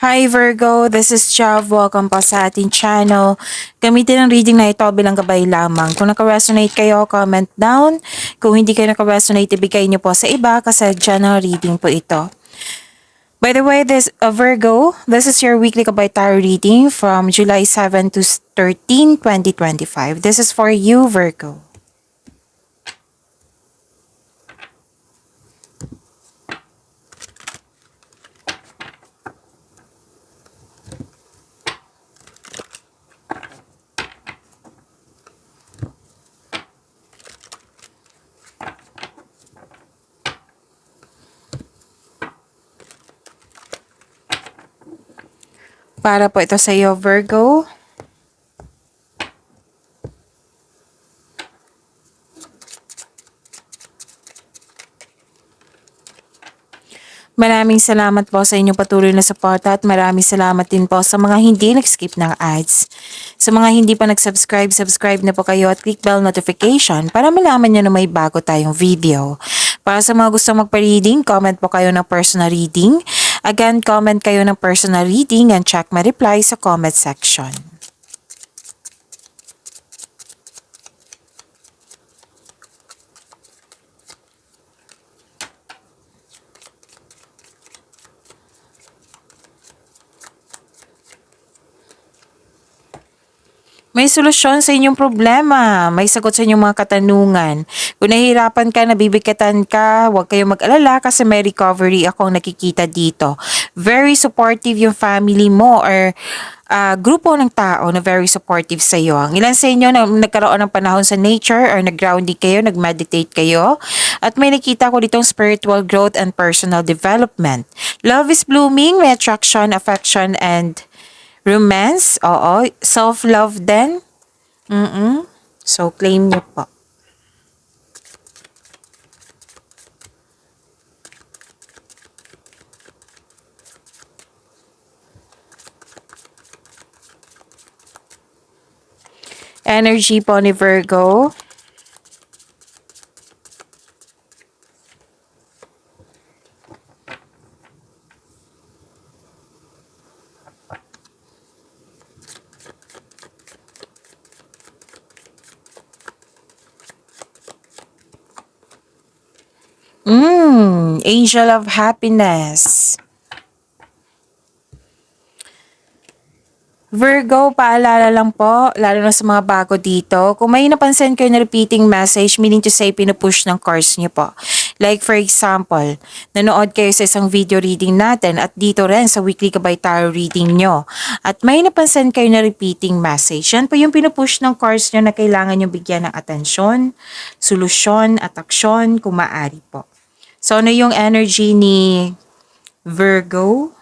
Hi Virgo, this is Jav. Welcome po sa ating channel. Gamitin ang reading na ito bilang gabay lamang. Kung naka-resonate kayo, comment down. Kung hindi kayo naka-resonate, ibigay niyo po sa iba kasi general reading po ito. By the way, Virgo, this is your weekly gabay tarot reading from July 7 to 13, 2025. This is for you, Virgo. Para po ito sa iyo, Virgo. Maraming salamat po sa inyong patuloy na suporta at maraming salamat din po sa mga hindi nag-skip ng ads. Sa mga hindi pa nag-subscribe, subscribe na po kayo at click bell notification para malaman nyo na may bago tayong video. Para sa mga gusto magpa-reading, comment po kayo ng personal reading. Again, comment kayo ng personal reading and check my reply sa comment section. May solusyon sa inyong problema. May sagot sa inyong mga katanungan. Kung nahihirapan ka, nabibigatan ka, huwag kayong mag-alala kasi may recovery akong nakikita dito. Very supportive yung family mo or grupo ng tao na very supportive sa iyo. Ang ilan sa inyo na nagkaroon ng panahon sa nature or nag-grounding kayo, nag-meditate kayo. At may nakita ko ditong spiritual growth and personal development. Love is blooming, may attraction, affection, and romance, oo. Self-love din. So, claim nyo po. Energy po ni Virgo. Angel of Happiness. Virgo, paalala lang po, lalo na sa mga bago dito, kung may napansin kayo na repeating message, meaning to say, pinupush ng cards niyo po. Like for example, nanood kayo sa isang video reading natin at dito rin sa weekly gabay tarot reading nyo. At may napansin kayo na repeating message. Yan po yung pinupush ng cards nyo na kailangan nyo bigyan ng atensyon, solusyon at aksyon kung maaari po. So, ano yung energy ni Virgo?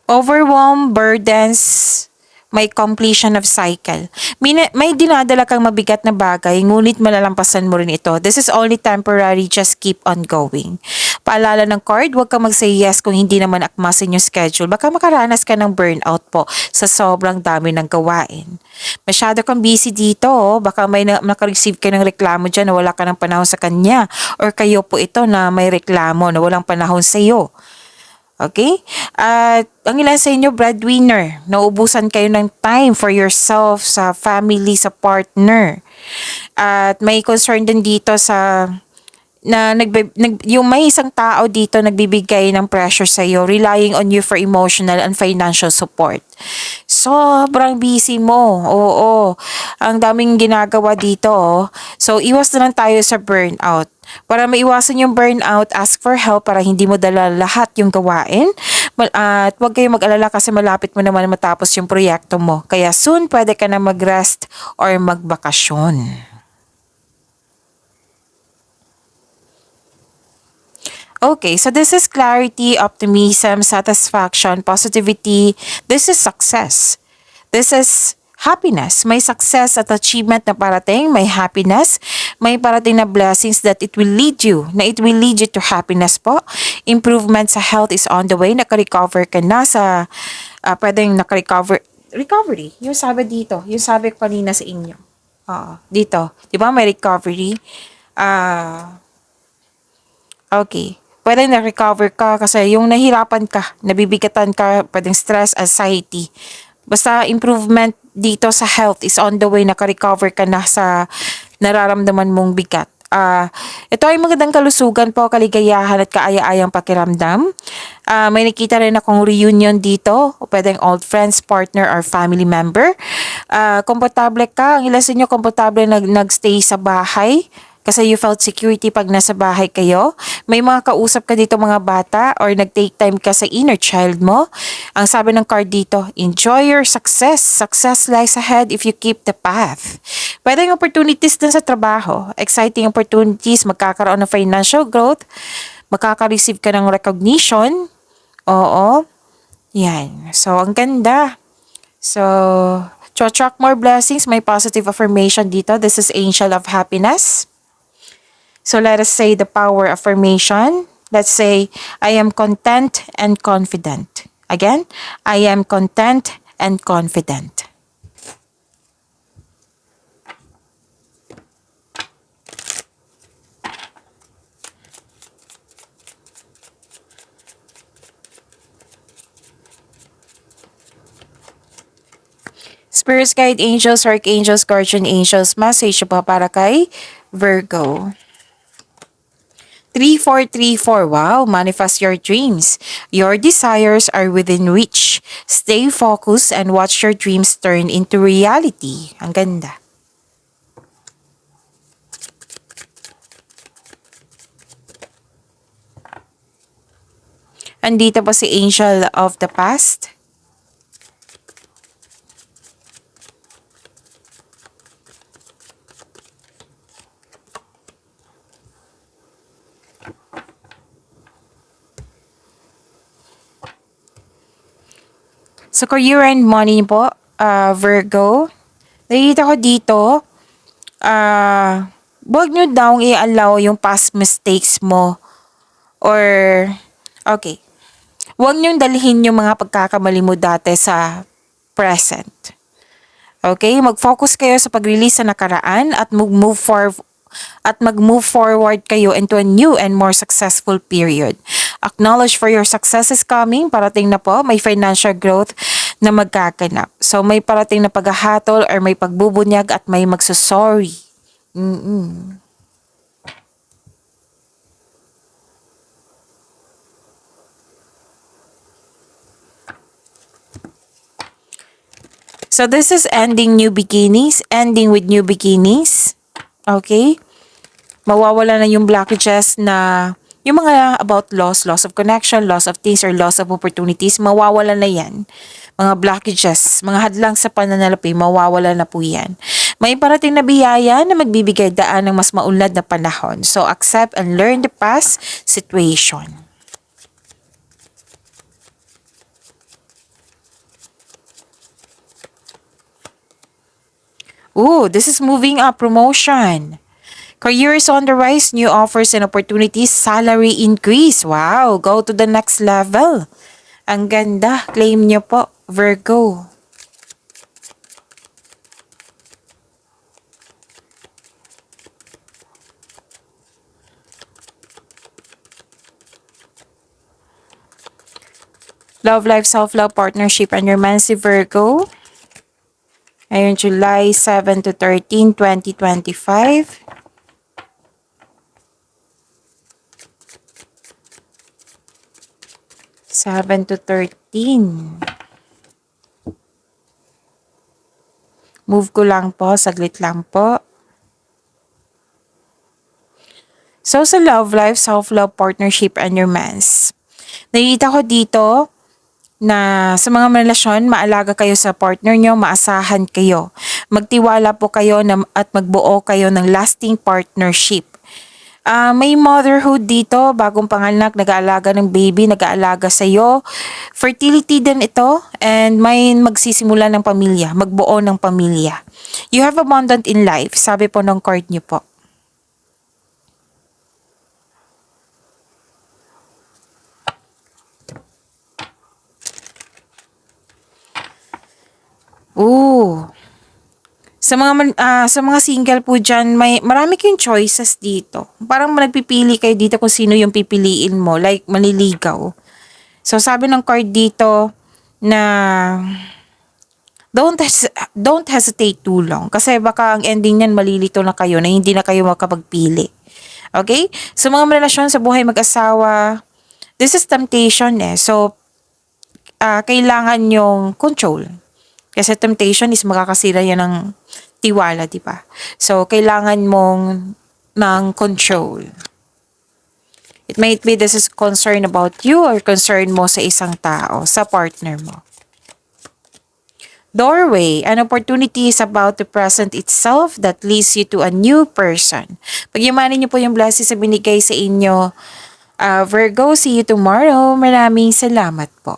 Overwhelm, burdens, may completion of cycle. May dinadala kang mabigat na bagay, ngunit malalampasan mo rin ito. This is only temporary, just keep on going. Paalala ng card, huwag kang mag-say yes kung hindi naman akma sa inyong schedule. Baka makaranas ka ng burnout po sa sobrang dami ng gawain. Masyado kang busy dito, baka may naka-receive ka ng reklamo dyan na wala ka ng panahon sa kanya. Or kayo po ito na may reklamo na walang panahon sa iyo. Okay? At ang ilan sa inyo, breadwinner. Nauubusan kayo ng time for yourself, sa family, sa partner. At may concern din dito sa yung may isang tao dito nagbibigay ng pressure sa iyo, relying on you for emotional and financial support. Sobrang busy mo. Oo. Ang daming ginagawa dito. So, iwas na lang tayo sa burnout. Para maiwasan yung burnout, ask for help para hindi mo dala lahat yung gawain. At huwag kayong mag-alala kasi malapit mo naman matapos yung proyekto mo. Kaya soon, pwede ka na mag-rest or magbakasyon. Okay, so this is clarity, optimism, satisfaction, positivity. This is success. This is happiness. May success at achievement na parating, may happiness, may parating na blessings that it will lead you to happiness po. Improvement sa health is on the way. Naka-recover ka na sa, pwedeng recovery. Yung sabi dito, yung sabi ko kanina sa inyo. Dito. Di ba may recovery? Ah, okay. Pwedeng na-recover ka kasi yung nahirapan ka, nabibigatan ka, pwedeng stress, anxiety. Basta improvement dito sa health is on the way, naka-recover ka na sa nararamdaman mong bigat. Ito ay magandang kalusugan po, kaligayahan at kaaya-ayang pakiramdam. May nakita rin akong reunion dito, o pwedeng old friends, partner, or family member. Komportable ka, ang ilan sa inyo komportable nagstay sa bahay kasi you felt security pag nasa bahay kayo. May mga kausap ka dito mga bata or nag-take time ka sa inner child mo. Ang sabi ng card dito, enjoy your success. Success lies ahead if you keep the path. Pwedeng opportunities din sa trabaho. Exciting opportunities, magkakaroon ng financial growth, makaka-receive ka ng recognition. Oo, yan. So, ang ganda. So, to attract more blessings, may positive affirmation dito. This is Angel of Happiness. So let us say the power affirmation. Let's say, I am content and confident. Again, I am content and confident. Spirits, guide angels, archangels, guardian angels, message po para kay Virgo. 3434, wow, manifest your dreams. Your desires are within reach. Stay focused and watch your dreams turn into reality. Ang ganda. Andito po si Angel of the Past. Sa career and money po, Virgo, nakikita ko dito, huwag nyo daw i-allow yung past mistakes mo or, okay, huwag nyo dalhin yung mga pagkakamali mo dati sa present. Okay? Mag-focus kayo sa pag-release sa nakaraan at mag-move forward kayo into a new and more successful period. Acknowledge for your success is coming. Parating na po, may financial growth na magkaganap. So may parating na paghahatol or may pagbubunyag at may magsusorry. So this is ending new beginnings, ending with new beginnings. Okay? Mawawala na yung blockages na yung mga about loss of connection, loss of things, or loss of opportunities, mawawala na yan. Mga blockages, mga hadlang sa pananalapi, mawawala na po yan. May parating na biyaya na magbibigay daan ng mas maunlad na panahon. So accept and learn the past situation. Ooh, this is moving up, promotion. Career is on the rise, new offers and opportunities, salary increase. Wow, go to the next level. Ang ganda, claim nyo po, Virgo. Love life, self-love, partnership, and romance, Virgo. Ayun, July 7 to 13, 2025. Seven to 13. Move ko lang po, saglit lang po. So, sa love life, self-love, partnership, and romance. Nakikita ko dito na sa mga relasyon, maalaga kayo sa partner nyo, maasahan kayo. Magtiwala po kayo at magbuo kayo ng lasting partnership. May motherhood dito, bagong panganak, nag-aalaga ng baby, nag-aalaga sa'yo. Fertility din ito, and may magsisimula ng pamilya, magbuo ng pamilya. You have abundant in life, sabi po ng card nyo po. Ooh. Sa mga single po diyan, marami kayong choices dito. Parang nagpipili kayo dito kung sino yung pipiliin mo, like maliligaw. So sabi ng card dito na don't hesitate too long kasi baka ang ending niyan malilito na kayo na hindi na kayo makapagpili. Okay? So mga relasyon sa buhay mag-asawa, this is temptation eh. So kailangan yung control. Kasi temptation is makakasira yan ng tiwala, di ba? So, kailangan mong ng control. It might be this is concern about you or concern mo sa isang tao, sa partner mo. Doorway, an opportunity is about to present itself that leads you to a new person. Pagyamanin niyo po yung blessings na binigay sa inyo. Virgo, see you tomorrow. Maraming salamat po.